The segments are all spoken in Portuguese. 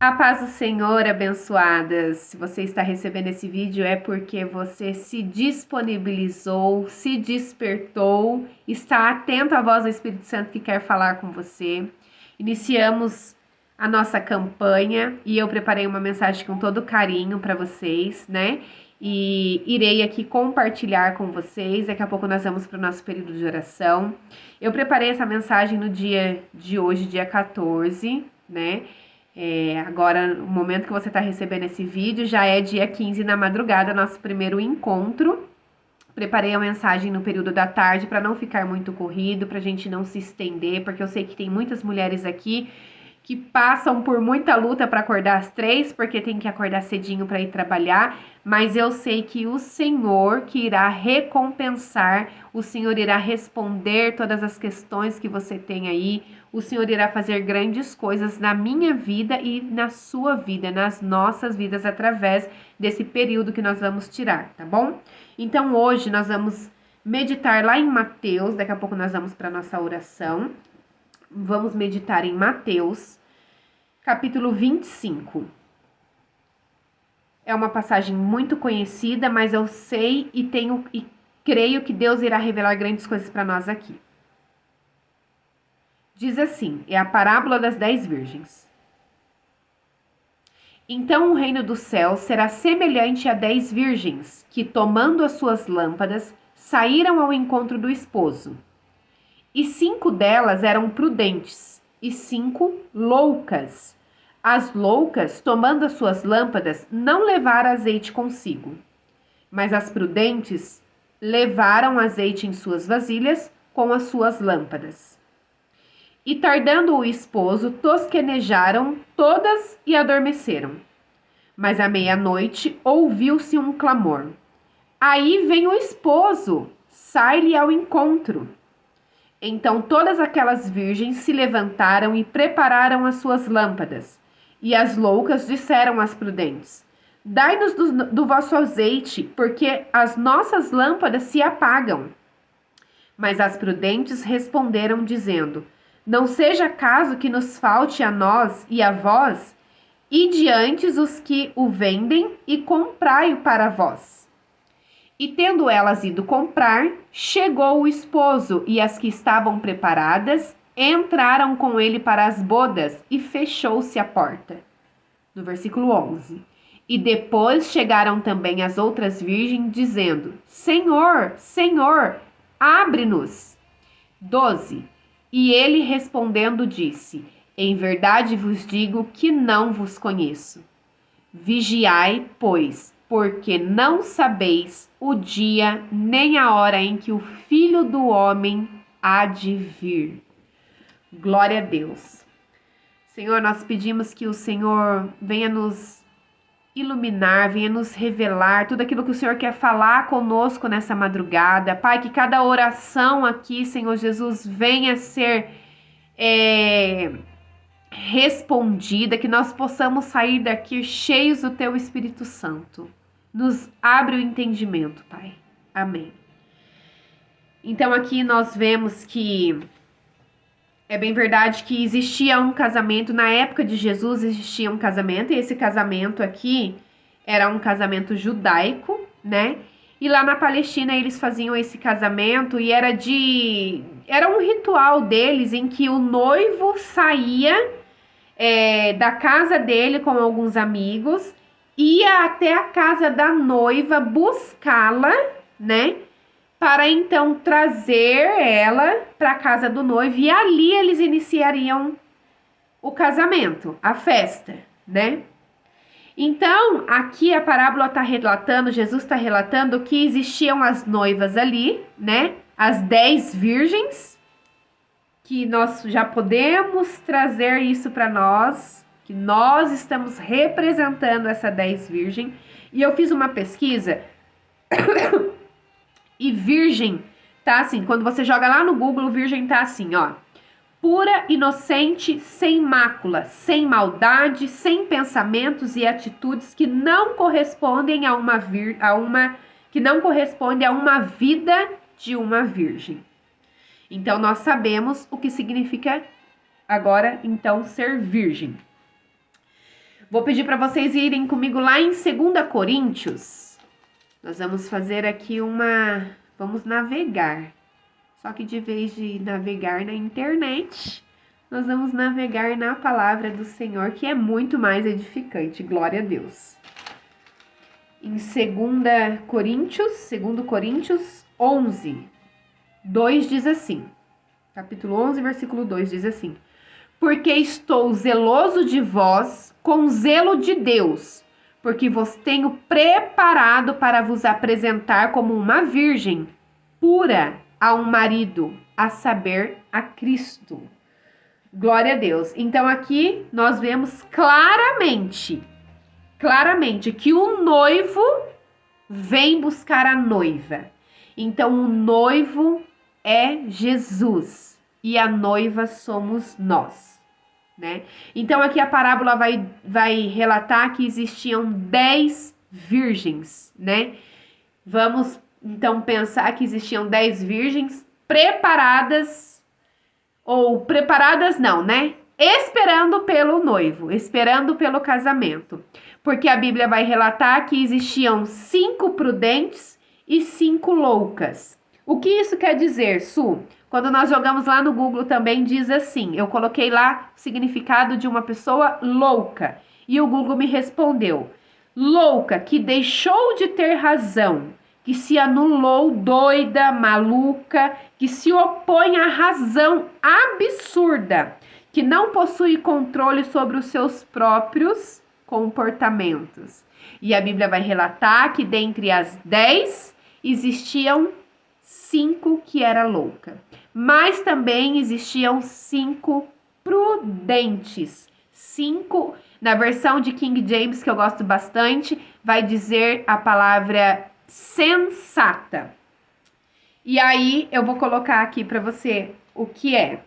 A paz do Senhor, abençoadas. Se você está recebendo esse vídeo é porque você se disponibilizou, se despertou, está atento à voz do Espírito Santo que quer falar com você. Iniciamos a nossa campanha e eu preparei uma mensagem com todo carinho para vocês, né? E irei aqui compartilhar com vocês. Daqui a pouco nós vamos para o nosso período de oração. Eu preparei essa mensagem no dia de hoje, dia 14, né? Agora, o momento que você está recebendo esse vídeo já é dia 15 na madrugada, nosso primeiro encontro. Preparei a mensagem no período da tarde para não ficar muito corrido, para a gente não se estender, porque eu sei que tem muitas mulheres aqui que passam por muita luta para acordar às 3, porque tem que acordar cedinho para ir trabalhar, mas eu sei que o Senhor que irá recompensar, o Senhor irá responder todas as questões que você tem aí, o Senhor irá fazer grandes coisas na minha vida e na sua vida, nas nossas vidas, através desse período que nós vamos tirar, tá bom? Então hoje nós vamos meditar lá em Mateus, daqui a pouco nós vamos para a nossa oração. Vamos meditar em Mateus, capítulo 25. É uma passagem muito conhecida, mas eu sei e creio que Deus irá revelar grandes coisas para nós aqui. Diz assim, é a parábola das 10 virgens. Então o reino dos céus será semelhante a 10 virgens, que tomando as suas lâmpadas, saíram ao encontro do esposo. E 5 delas eram prudentes, e 5 loucas. As loucas, tomando as suas lâmpadas, não levaram azeite consigo. Mas as prudentes levaram azeite em suas vasilhas com as suas lâmpadas. E tardando o esposo, tosquenejaram todas e adormeceram. Mas à meia-noite ouviu-se um clamor. Aí vem o esposo, sai-lhe ao encontro. Então todas aquelas virgens se levantaram e prepararam as suas lâmpadas. E as loucas disseram às prudentes: Dai-nos do vosso azeite, porque as nossas lâmpadas se apagam. Mas as prudentes responderam, dizendo: Não seja caso que nos falte a nós e a vós, ide antes os que o vendem e comprai-o para vós. E tendo elas ido comprar, chegou o esposo, e as que estavam preparadas entraram com ele para as bodas, e fechou-se a porta. No versículo 11. E depois chegaram também as outras virgens, dizendo: Senhor, Senhor, abre-nos. 12. E ele respondendo disse: Em verdade vos digo que não vos conheço. Vigiai, pois, porque não sabeis o dia nem a hora em que o Filho do Homem há de vir. Glória a Deus. Senhor, nós pedimos que o Senhor venha nos iluminar, venha nos revelar tudo aquilo que o Senhor quer falar conosco nessa madrugada. Pai, que cada oração aqui, Senhor Jesus, venha ser respondida, que nós possamos sair daqui cheios do Teu Espírito Santo. Nos abre o entendimento, Pai. Amém. Então aqui nós vemos que é bem verdade que existia um casamento, na época de Jesus existia um casamento, e esse casamento aqui era um casamento judaico, né? E lá na Palestina eles faziam esse casamento e era um ritual deles em que o noivo saía da casa dele com alguns amigos, ia até a casa da noiva buscá-la, né? Para então trazer ela para a casa do noivo e ali eles iniciariam o casamento, a festa, né? Então, aqui a parábola está relatando, Jesus está relatando que existiam as noivas ali, né? As 10 virgens, que nós já podemos trazer isso para nós, que nós estamos representando essa 10 virgens. E eu fiz uma pesquisa e virgem tá assim, quando você joga lá no Google, virgem tá assim, ó. Pura, inocente, sem mácula, sem maldade, sem pensamentos e atitudes que não correspondem que não corresponde a uma vida de uma virgem. Então nós sabemos o que significa agora então ser virgem. Vou pedir para vocês irem comigo lá em 2 Coríntios. Nós vamos fazer aqui vamos navegar. Só que de vez de navegar na internet, nós vamos navegar na palavra do Senhor, que é muito mais edificante. Glória a Deus. Em 2 Coríntios 11, 2 diz assim. Capítulo 11, versículo 2 diz assim: porque estou zeloso de vós com zelo de Deus, porque vos tenho preparado para vos apresentar como uma virgem pura a um marido, a saber, a Cristo. Glória a Deus. Então aqui nós vemos claramente que o noivo vem buscar a noiva. Então o noivo é Jesus e a noiva somos nós, né? Então aqui a parábola vai relatar que existiam 10 virgens, né? Vamos então pensar que existiam 10 virgens preparadas não, né? Esperando pelo noivo, esperando pelo casamento. Porque a Bíblia vai relatar que existiam 5 prudentes e 5 loucas. O que isso quer dizer, Su? Quando nós jogamos lá no Google também diz assim, eu coloquei lá o significado de uma pessoa louca. E o Google me respondeu, louca, que deixou de ter razão, que se anulou, doida, maluca, que se opõe à razão absurda, que não possui controle sobre os seus próprios comportamentos. E a Bíblia vai relatar que dentre as 10 existiam 5 que era louca, mas também existiam 5 prudentes. 5, na versão de King James, que eu gosto bastante, vai dizer a palavra sensata. E aí eu vou colocar aqui para você o que é.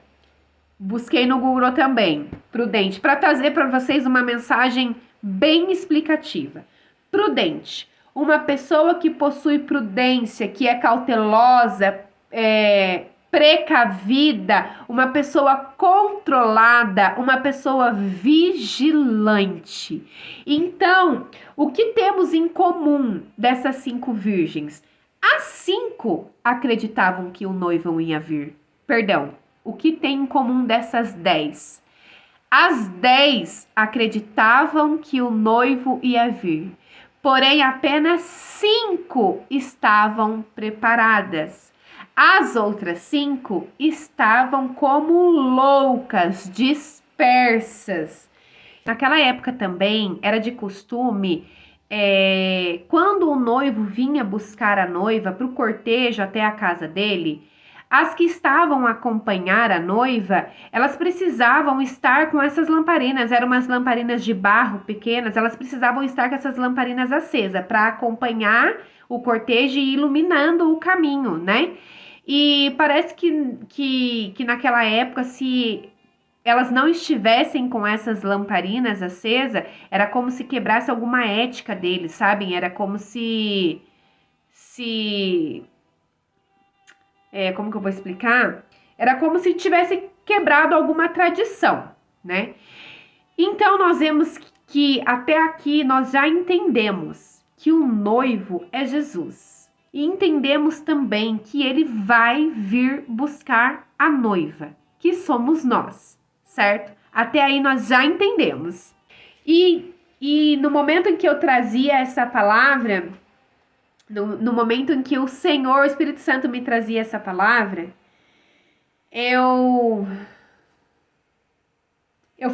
Busquei no Google também, prudente, para trazer para vocês uma mensagem bem explicativa. Prudente, uma pessoa que possui prudência, que é cautelosa, precavida, uma pessoa controlada, uma pessoa vigilante. Então, o que temos em comum dessas 5 virgens? As 5 acreditavam que o noivo ia vir. Perdão, o que tem em comum dessas 10? As 10 acreditavam que o noivo ia vir, porém apenas 5 estavam preparadas. As outras 5 estavam como loucas, dispersas. Naquela época também era de costume, quando o noivo vinha buscar a noiva para o cortejo até a casa dele, as que estavam a acompanhar a noiva, elas precisavam estar com essas lamparinas, eram umas lamparinas de barro pequenas, elas precisavam estar com essas lamparinas acesas para acompanhar o cortejo e iluminando o caminho, né? E parece que naquela época, se elas não estivessem com essas lamparinas acesas, era como se quebrasse alguma ética deles, sabem? Era como como que eu vou explicar? Era como se tivesse quebrado alguma tradição, né? Então, nós vemos que até aqui nós já entendemos que o noivo é Jesus. E entendemos também que ele vai vir buscar a noiva, que somos nós, certo? Até aí nós já entendemos. E no momento em que eu trazia essa palavra, no momento em que o Senhor, o Espírito Santo me trazia essa palavra, eu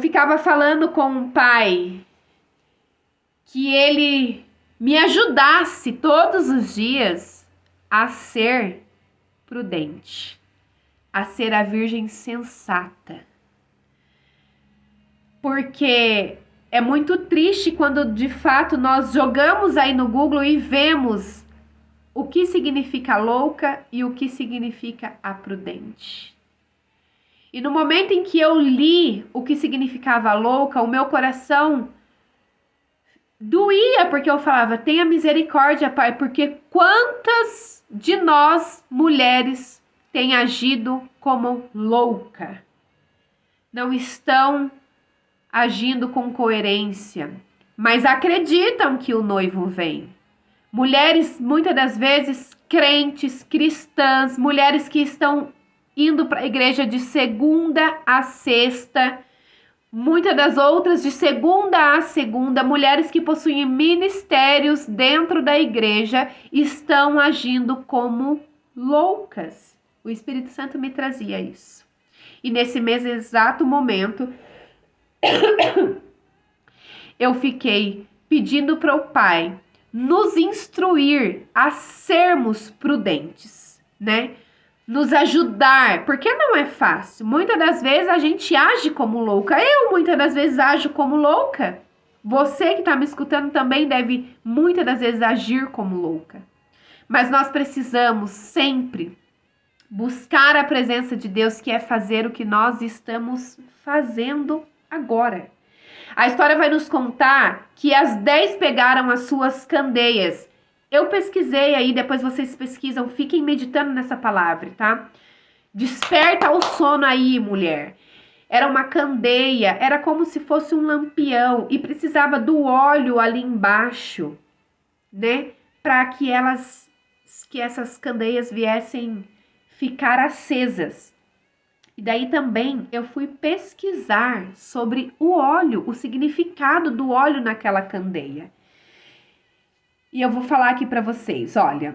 ficava falando com o Pai que ele me ajudasse todos os dias a ser prudente, a ser a virgem sensata. Porque é muito triste quando de fato nós jogamos aí no Google e vemos o que significa louca e o que significa a prudente. E no momento em que eu li o que significava louca, o meu coração doía, porque eu falava, tenha misericórdia, Pai, porque quantas de nós, mulheres, têm agido como louca? Não estão agindo com coerência, mas acreditam que o noivo vem. Mulheres, muitas das vezes, crentes, cristãs, mulheres que estão indo para a igreja de segunda a sexta, muitas das outras de segunda a segunda, mulheres que possuem ministérios dentro da igreja, estão agindo como loucas. O Espírito Santo me trazia isso. E nesse mesmo exato momento, eu fiquei pedindo para o Pai nos instruir a sermos prudentes, né? Nos ajudar, porque não é fácil. Muitas das vezes a gente age como louca. Eu muitas das vezes ajo como louca. Você que está me escutando também deve muitas das vezes agir como louca. Mas nós precisamos sempre buscar a presença de Deus, que é fazer o que nós estamos fazendo agora. A história vai nos contar que as 10 pegaram as suas candeias. Eu pesquisei aí, depois vocês pesquisam, fiquem meditando nessa palavra, tá? Desperta o sono aí, mulher. Era uma candeia, era como se fosse um lampião e precisava do óleo ali embaixo, né? Para que essas candeias viessem ficar acesas. E daí também eu fui pesquisar sobre o óleo, o significado do óleo naquela candeia. E eu vou falar aqui para vocês, olha,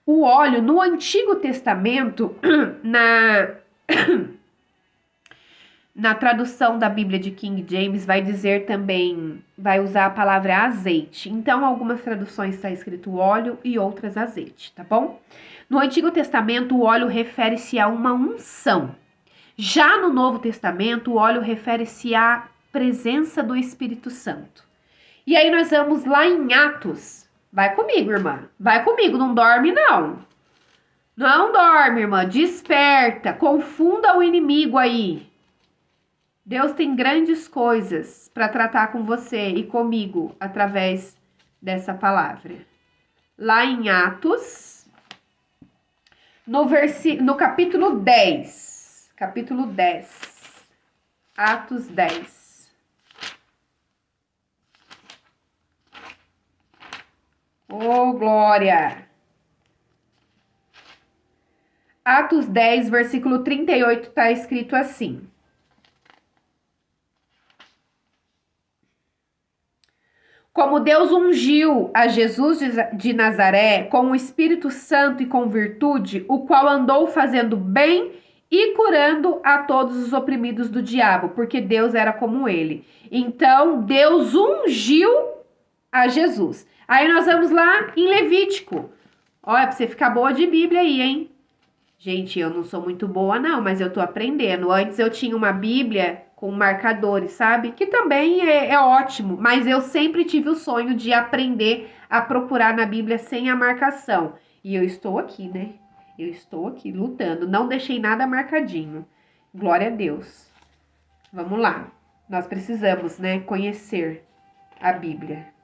o óleo no Antigo Testamento, na tradução da Bíblia de King James, vai dizer também, vai usar a palavra azeite. Então, algumas traduções está escrito óleo e outras azeite, tá bom? No Antigo Testamento, o óleo refere-se a uma unção. Já no Novo Testamento, o óleo refere-se à presença do Espírito Santo. E aí nós vamos lá em Atos. Vai comigo, irmã. Vai comigo, não dorme não. Não dorme, irmã. Desperta. Confunda o inimigo aí. Deus tem grandes coisas para tratar com você e comigo através dessa palavra. Lá em Atos, no capítulo 10. Capítulo 10. Atos 10. Oh, glória! Atos 10, versículo 38, está escrito assim. Como Deus ungiu a Jesus de Nazaré com o Espírito Santo e com virtude, o qual andou fazendo bem e curando a todos os oprimidos do diabo, porque Deus era como ele. Então, Deus ungiu a Jesus. Aí nós vamos lá em Levítico. Olha, pra você ficar boa de Bíblia aí, hein? Gente, eu não sou muito boa não, mas eu tô aprendendo. Antes eu tinha uma Bíblia com marcadores, sabe? Que também é ótimo, mas eu sempre tive o sonho de aprender a procurar na Bíblia sem a marcação. E eu estou aqui, né? Eu estou aqui lutando, não deixei nada marcadinho. Glória a Deus. Vamos lá. Nós precisamos, né, conhecer a Bíblia.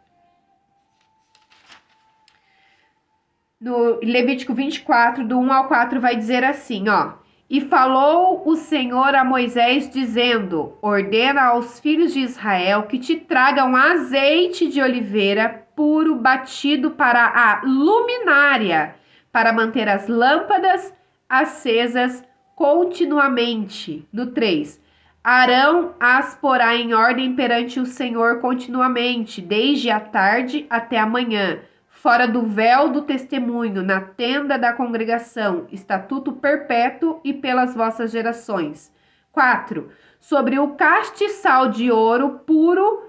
No Levítico 24, do 1 ao 4, vai dizer assim, ó. E falou o Senhor a Moisés, dizendo, ordena aos filhos de Israel que te tragam azeite de oliveira puro batido para a luminária, para manter as lâmpadas acesas continuamente. No 3, Arão as porá em ordem perante o Senhor continuamente, desde a tarde até a manhã, fora do véu do testemunho, na tenda da congregação, estatuto perpétuo e pelas vossas gerações. 4. Sobre o castiçal de ouro puro,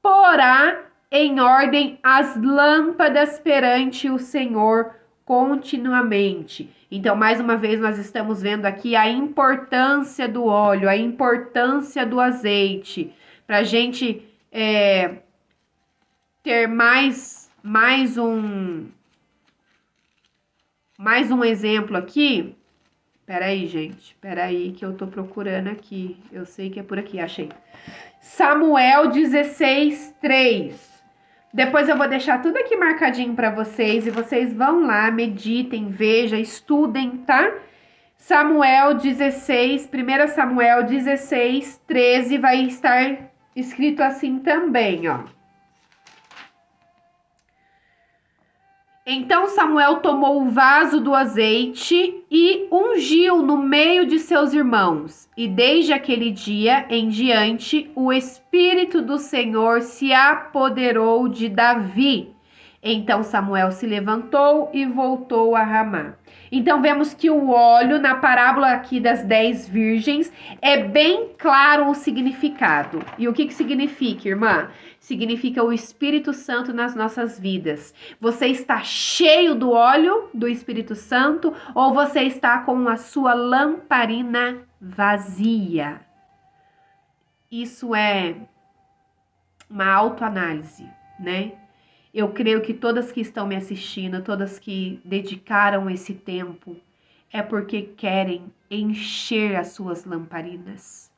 porá em ordem as lâmpadas perante o Senhor continuamente. Então, mais uma vez, nós estamos vendo aqui a importância do óleo, a importância do azeite, para a gente ter mais um exemplo aqui. Peraí, gente. Peraí que eu tô procurando aqui. Eu sei que é por aqui, achei. Samuel 16, 3. Depois eu vou deixar tudo aqui marcadinho para vocês. E vocês vão lá, meditem, vejam, estudem, tá? Samuel 16, 1 Samuel 16, 13 vai estar escrito assim também, ó. Então Samuel tomou o vaso do azeite e ungiu no meio de seus irmãos. E desde aquele dia em diante, o Espírito do Senhor se apoderou de Davi. Então Samuel se levantou e voltou a Ramá. Então vemos que o óleo, na parábola aqui das 10 virgens, é bem claro o significado. E o que significa, irmã? Significa o Espírito Santo nas nossas vidas. Você está cheio do óleo do Espírito Santo ou você está com a sua lamparina vazia? Isso é uma autoanálise, né? Eu creio que todas que estão me assistindo, todas que dedicaram esse tempo, é porque querem encher as suas lamparinas.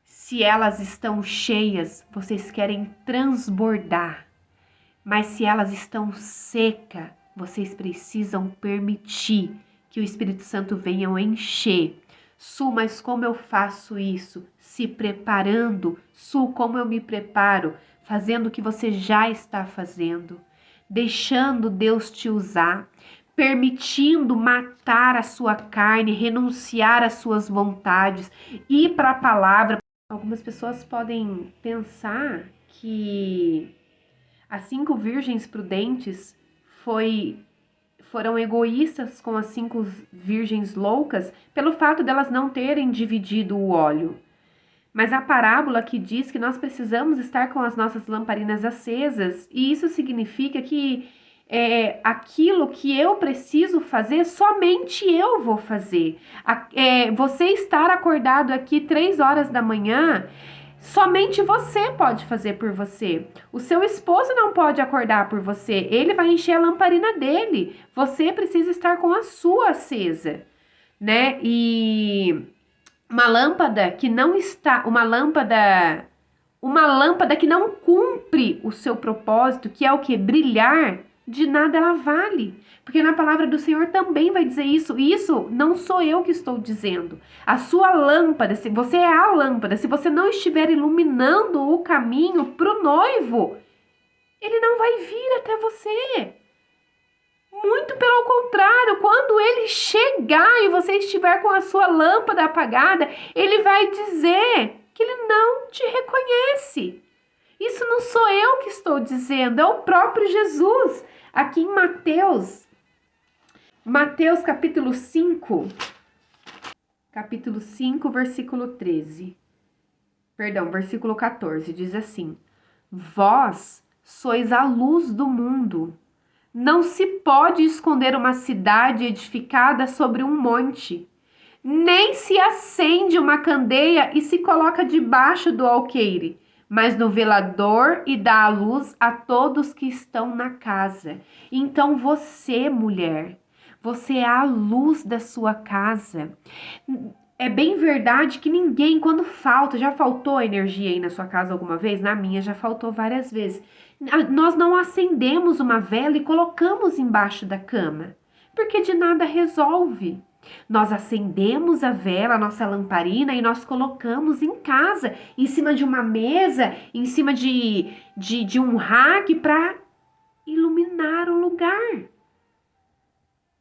Se elas estão cheias, vocês querem transbordar. Mas se elas estão secas, vocês precisam permitir que o Espírito Santo venha encher. Su, mas como eu faço isso? Se preparando. Su, como eu me preparo? Fazendo o que você já está fazendo. Deixando Deus te usar. Permitindo matar a sua carne, renunciar às suas vontades, ir para a palavra. Algumas pessoas podem pensar que as 5 virgens prudentes foram egoístas com as 5 virgens loucas pelo fato delas não terem dividido o óleo. Mas a parábola que diz que nós precisamos estar com as nossas lamparinas acesas, e isso significa que aquilo que eu preciso fazer, somente eu vou fazer. Você estar acordado aqui 3 horas da manhã, somente você pode fazer por você. O seu esposo não pode acordar por você. Ele vai encher a lamparina dele. Você precisa estar com a sua acesa, né? E uma lâmpada que não está, uma lâmpada que não cumpre o seu propósito, que é o que? Brilhar, de nada ela vale. Porque na palavra do Senhor também vai dizer isso. E isso não sou eu que estou dizendo. A sua lâmpada, se você é a lâmpada, se você não estiver iluminando o caminho para o noivo, ele não vai vir até você. Muito pelo contrário, quando ele chegar e você estiver com a sua lâmpada apagada, ele vai dizer que ele não te reconhece. Isso não sou eu que estou dizendo, é o próprio Jesus. Aqui em Mateus capítulo 5, versículo 13. Perdão, versículo 14, diz assim: Vós sois a luz do mundo. Não se pode esconder uma cidade edificada sobre um monte, nem se acende uma candeia e se coloca debaixo do alqueire, mas no velador e dá a luz a todos que estão na casa. Então você, mulher, você é a luz da sua casa. É bem verdade que ninguém, quando falta, já faltou energia aí na sua casa alguma vez? Na minha já faltou várias vezes. Nós não acendemos uma vela e colocamos embaixo da cama, porque de nada resolve. Nós acendemos a vela, a nossa lamparina, e nós colocamos em casa, em cima de uma mesa, em cima de um rack para iluminar o lugar.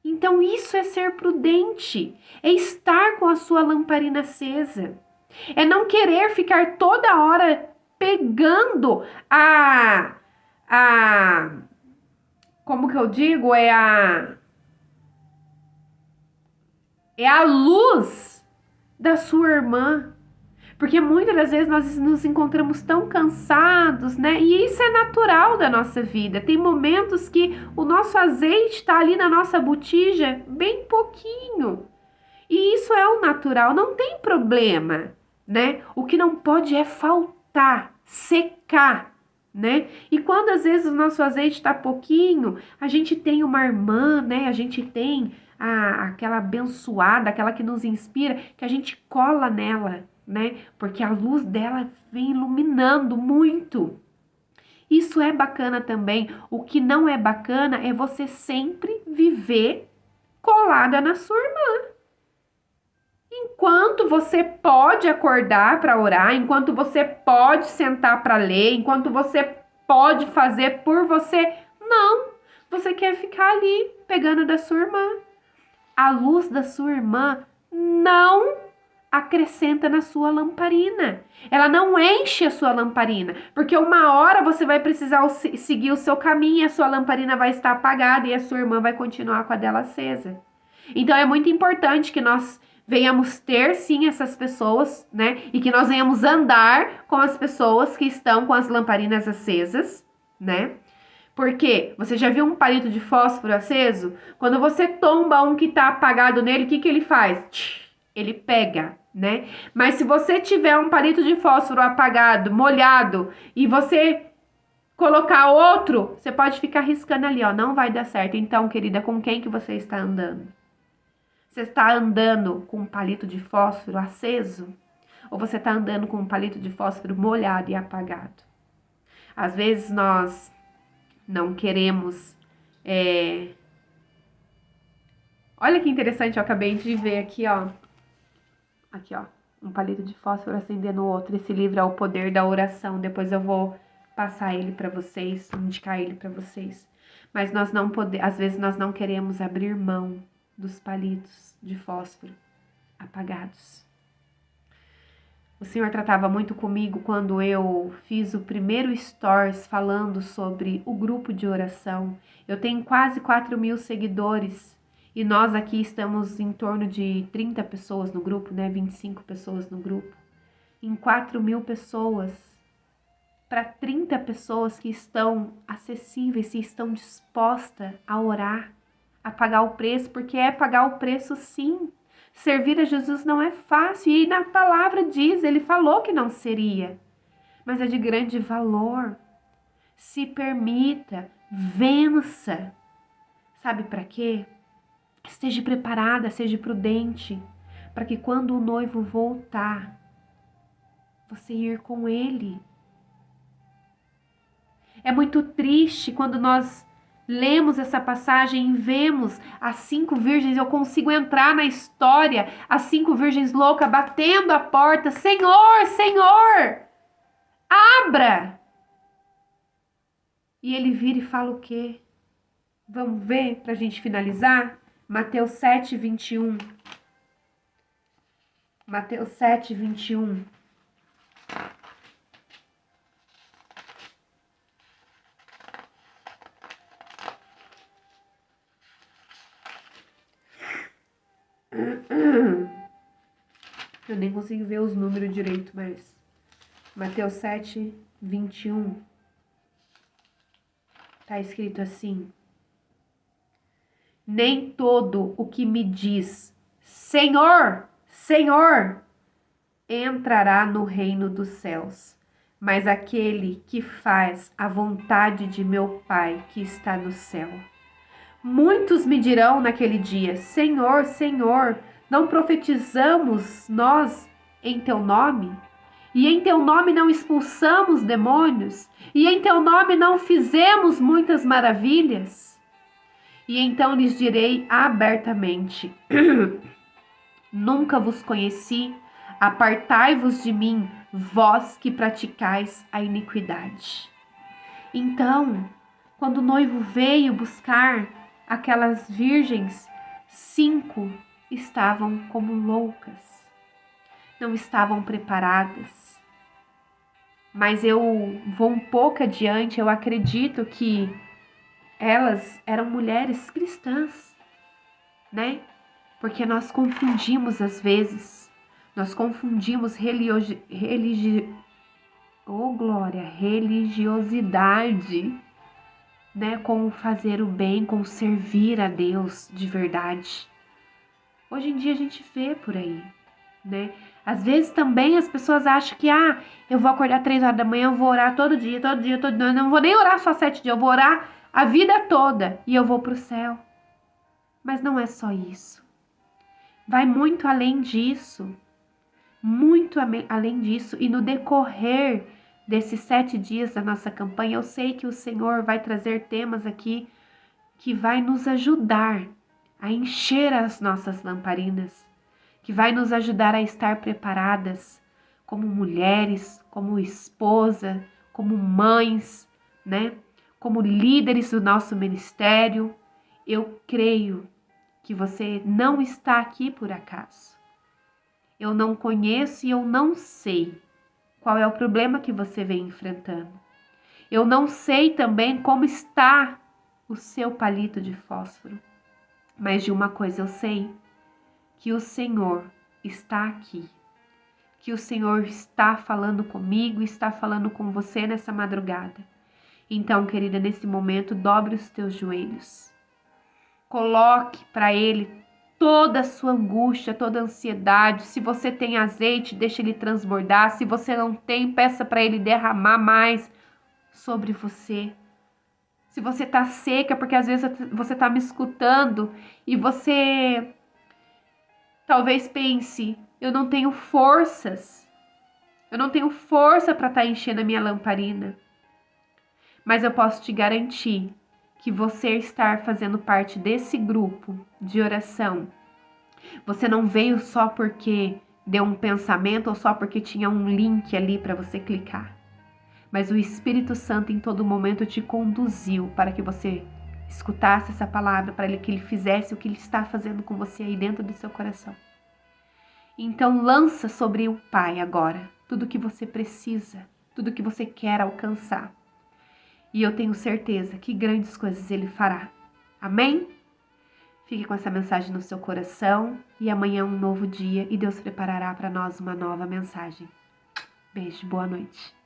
Então isso é ser prudente, é estar com a sua lamparina acesa, é não querer ficar toda hora pegando como que eu digo, é a luz da sua irmã. Porque muitas das vezes nós nos encontramos tão cansados, né? E isso é natural da nossa vida. Tem momentos que o nosso azeite está ali na nossa botija, bem pouquinho. E isso é o natural, não tem problema, né? O que não pode é faltar, secar, né? E quando às vezes o nosso azeite está pouquinho, a gente tem uma irmã, né? A gente tem aquela abençoada, aquela que nos inspira, que a gente cola nela, né? Porque a luz dela vem iluminando muito. Isso é bacana também. O que não é bacana é você sempre viver colada na sua irmã. Enquanto você pode acordar para orar, enquanto você pode sentar para ler, enquanto você pode fazer por você, não. Você quer ficar ali pegando da sua irmã. A luz da sua irmã não acrescenta na sua lamparina. Ela não enche a sua lamparina, porque uma hora você vai precisar seguir o seu caminho e a sua lamparina vai estar apagada e a sua irmã vai continuar com a dela acesa. Então é muito importante que nós venhamos ter sim essas pessoas, né? E que nós venhamos andar com as pessoas que estão com as lamparinas acesas, né? Porque você já viu um palito de fósforo aceso? Quando você tomba um que tá apagado nele, o que que ele faz? Ele pega, né? Mas se você tiver um palito de fósforo apagado, molhado, e você colocar outro, você pode ficar riscando ali, ó, não vai dar certo. Então, querida, com quem que você está andando? Você está andando com um palito de fósforo aceso? Ou você está andando com um palito de fósforo molhado e apagado? Às vezes nós não queremos. Olha que interessante, eu acabei de ver aqui, ó. Aqui, ó. Um palito de fósforo acendendo o outro. Esse livro é O Poder da Oração. Depois eu vou passar ele para vocês, indicar ele para vocês. Mas nós não podemos, às vezes nós não queremos abrir mão dos palitos de fósforo apagados. O Senhor tratava muito comigo quando eu fiz o primeiro stories falando sobre o grupo de oração. Eu tenho quase 4.000 seguidores e nós aqui estamos em torno de 30 pessoas no grupo, né? 25 pessoas no grupo. Em 4.000 pessoas, para 30 pessoas que estão acessíveis e estão dispostas a orar, a pagar o preço, porque é pagar o preço sim. Servir a Jesus não é fácil, e na palavra diz, ele falou que não seria, mas é de grande valor. Se permita, vença. Sabe para quê? Esteja preparada, seja prudente, para que quando o noivo voltar, você ir com ele. É muito triste quando nós lemos essa passagem e vemos as 5 virgens. Eu consigo entrar na história, as 5 virgens loucas batendo a porta. Senhor, Senhor, abra! E ele vira e fala o quê? Vamos ver para a gente finalizar? Mateus 7, 21. Mateus 7, 21. Eu nem consigo ver os números direito, mas Mateus 7, 21. Tá escrito assim: nem todo o que me diz Senhor, Senhor, entrará no reino dos céus, mas aquele que faz a vontade de meu Pai que está no céu. Muitos me dirão naquele dia: Senhor, Senhor, não profetizamos nós em teu nome? E em teu nome não expulsamos demônios? E em teu nome não fizemos muitas maravilhas? E então lhes direi abertamente: nunca vos conheci, apartai-vos de mim, vós que praticais a iniquidade. Então, quando o noivo veio buscar aquelas virgens, 5 estavam como loucas, não estavam preparadas. Mas eu vou um pouco adiante, eu acredito que elas eram mulheres cristãs, né? Porque nós confundimos às vezes, nós confundimos religiosidade, né, com o fazer o bem, com o servir a Deus de verdade. Hoje em dia a gente vê por aí, né? Às vezes também as pessoas acham que, eu vou acordar 3 horas da manhã, eu vou orar todo dia, eu não vou nem orar só 7 dias, eu vou orar a vida toda e eu vou para o céu. Mas não é só isso. Vai muito além disso. Muito além disso. E no decorrer desses 7 dias da nossa campanha, eu sei que o Senhor vai trazer temas aqui que vai nos ajudar a encher as nossas lamparinas, que vai nos ajudar a estar preparadas como mulheres, como esposa, como mães, né? Como líderes do nosso ministério. Eu creio que você não está aqui por acaso. Eu não conheço e eu não sei qual é o problema que você vem enfrentando. Eu não sei também como está o seu palito de fósforo. Mas de uma coisa eu sei, que o Senhor está aqui. Que o Senhor está falando comigo, está falando com você nessa madrugada. Então, querida, nesse momento, dobre os teus joelhos. Coloque para Ele toda a sua angústia, toda a ansiedade. Se você tem azeite, deixe ele transbordar. Se você não tem, peça para Ele derramar mais sobre você. Se você tá seca, porque às vezes você tá me escutando e você talvez pense, eu não tenho forças. Eu não tenho força para estar enchendo a minha lamparina. Mas eu posso te garantir que você estar fazendo parte desse grupo de oração, você não veio só porque deu um pensamento ou só porque tinha um link ali para você clicar. Mas o Espírito Santo em todo momento te conduziu para que você escutasse essa palavra, para que ele fizesse o que ele está fazendo com você aí dentro do seu coração. Então lança sobre o Pai agora tudo o que você precisa, tudo o que você quer alcançar. E eu tenho certeza que grandes coisas Ele fará. Amém? Fique com essa mensagem no seu coração e amanhã é um novo dia e Deus preparará para nós uma nova mensagem. Beijo, boa noite.